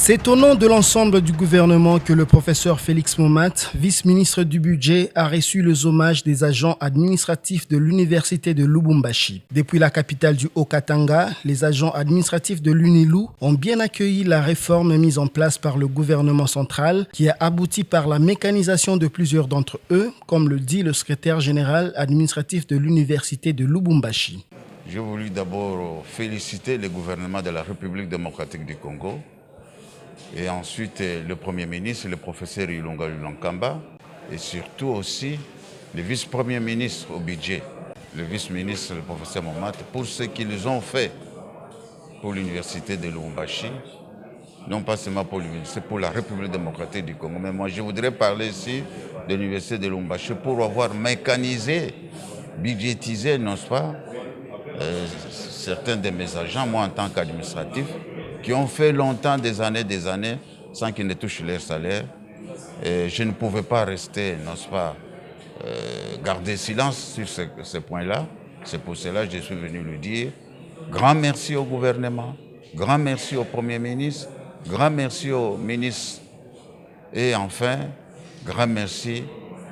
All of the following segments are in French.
C'est au nom de l'ensemble du gouvernement que le professeur Félix Momat, vice-ministre du Budget, a reçu les hommages des agents administratifs de l'Université de Lubumbashi. Depuis la capitale du Haut-Katanga, les agents administratifs de l'UNILU ont bien accueilli la réforme mise en place par le gouvernement central qui a abouti par la mécanisation de plusieurs d'entre eux, comme le dit le secrétaire général administratif de l'Université de Lubumbashi. J'ai voulu d'abord féliciter le gouvernement de la République démocratique du Congo et ensuite le Premier ministre, le professeur Ilunga Lunankamba et surtout aussi le vice-premier ministre au budget, le vice-ministre, le professeur Momat, pour ce qu'ils ont fait pour l'université de Lubumbashi, non pas seulement pour l'université, pour la République démocratique du Congo. Mais moi, je voudrais parler ici de l'université de Lubumbashi pour avoir mécanisé, budgétisé, n'est-ce pas, certains de mes agents, moi en tant qu'administratif, qui ont fait longtemps, des années, sans qu'ils ne touchent leur salaire. Et je ne pouvais pas rester, n'est-ce pas, garder silence sur ce point-là. C'est pour cela que je suis venu le dire. Grand merci au gouvernement, grand merci au Premier ministre, grand merci au ministre et enfin, grand merci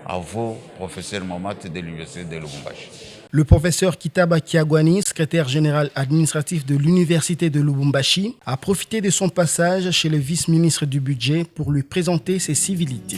à vous, professeur Momat de l'Université de Lubumbashi. Le professeur Kitaba Kiagwani, secrétaire général administratif de l'Université de Lubumbashi, a profité de son passage chez le vice-ministre du Budget pour lui présenter ses civilités.